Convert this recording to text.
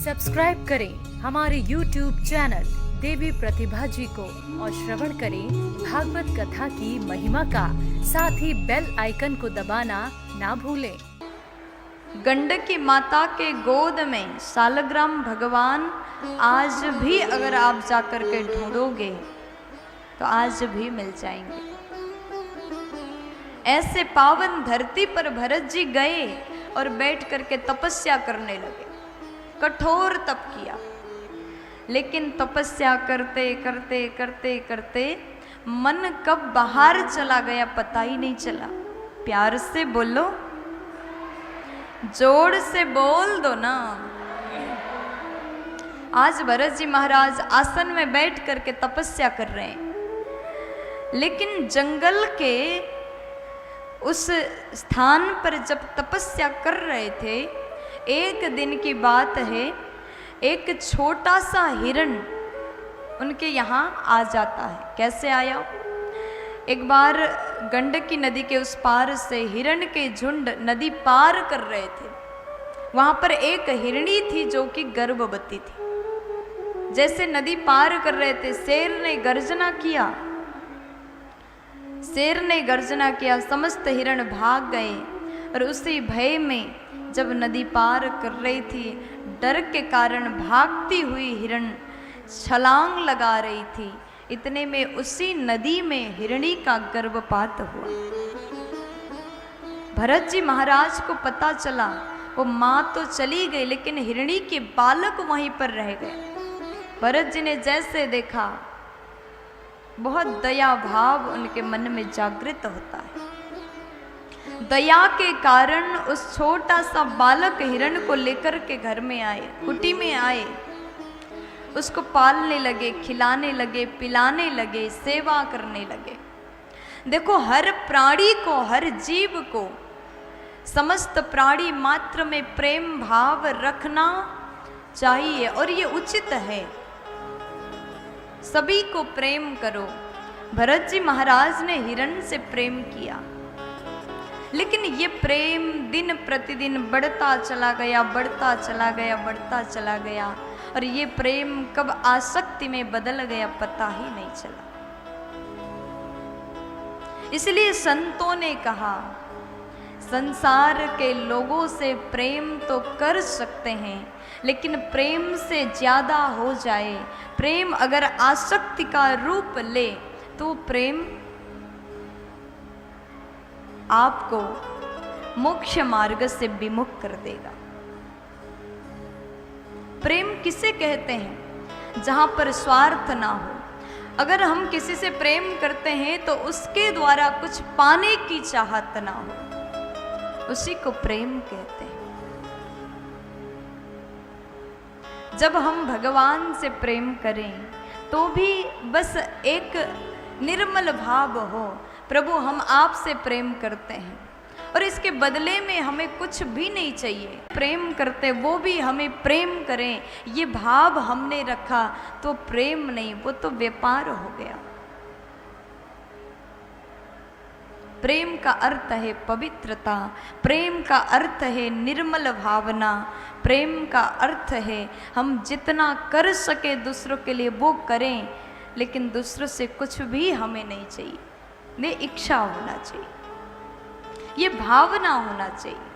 Subscribe करें हमारे YouTube channel देवी प्रतिभा जी को और श्रवण करें भागवत कथा की महिमा का। साथ ही बेल आइकन को दबाना ना भूलें। गंडकी माता के गोद में सालग्राम भगवान आज भी अगर आप जाकर के ढूंढोगे तो आज भी मिल जाएंगे। ऐसे पावन धरती पर भरत जी गए और बैठ करके तपस्या करने लगे। कठोर तप किया, लेकिन तपस्या करते करते करते करते मन कब बाहर चला गया पता ही नहीं चला। प्यार से बोलो, जोर से बोल दो ना। आज भरत जी महाराज आसन में बैठ करके तपस्या कर रहे हैं, लेकिन जंगल के उस स्थान पर जब तपस्या कर रहे थे, एक दिन की बात है, एक छोटा सा हिरण उनके यहाँ आ जाता है। कैसे आया? एक बार गंडकी नदी के उस पार से हिरण के झुंड नदी पार कर रहे थे। वहाँ पर एक हिरणी थी जो कि गर्भवती थी। जैसे नदी पार कर रहे थे, शेर ने गर्जना किया। शेर ने गर्जना किया, समस्त हिरण भाग गए और उसी भय में जब नदी पार कर रही थी, डर के कारण भागती हुई हिरण छलांग लगा रही थी। इतने में उसी नदी में हिरणी का गर्भपात हुआ। भरत जी महाराज को पता चला, वो माँ तो चली गई लेकिन हिरणी के बालक वहीं पर रह गए। भरत जी ने जैसे देखा, बहुत दया भाव उनके मन में जागृत होता है। दया के कारण उस छोटा सा बालक हिरण को लेकर के घर में आए, कुटी में आए, उसको पालने लगे, खिलाने लगे, पिलाने लगे, सेवा करने लगे। देखो, हर प्राणी को, हर जीव को, समस्त प्राणी मात्र में प्रेम भाव रखना चाहिए और ये उचित है। सभी को प्रेम करो। भरत जी महाराज ने हिरण से प्रेम किया, लेकिन ये प्रेम दिन प्रतिदिन बढ़ता चला गया, बढ़ता चला गया, बढ़ता चला गया, और ये प्रेम कब आसक्ति में बदल गया पता ही नहीं चला। इसलिए संतों ने कहा, संसार के लोगों से प्रेम तो कर सकते हैं, लेकिन प्रेम से ज्यादा हो जाए, प्रेम अगर आसक्ति का रूप ले तो प्रेम आपको मोक्ष मार्ग से विमुख कर देगा। प्रेम किसे कहते हैं? जहां पर स्वार्थ ना हो। अगर हम किसी से प्रेम करते हैं तो उसके द्वारा कुछ पाने की चाहत ना हो, उसी को प्रेम कहते हैं। जब हम भगवान से प्रेम करें तो भी बस एक निर्मल भाव हो, प्रभु हम आपसे प्रेम करते हैं और इसके बदले में हमें कुछ भी नहीं चाहिए। प्रेम करते वो भी हमें प्रेम करें, ये भाव हमने रखा तो प्रेम नहीं, वो तो व्यापार हो गया। प्रेम का अर्थ है पवित्रता, प्रेम का अर्थ है निर्मल भावना, प्रेम का अर्थ है हम जितना कर सके दूसरों के लिए वो करें, लेकिन दूसरों से कुछ भी हमें नहीं चाहिए। ये इच्छा होना चाहिए, ये भावना होना चाहिए।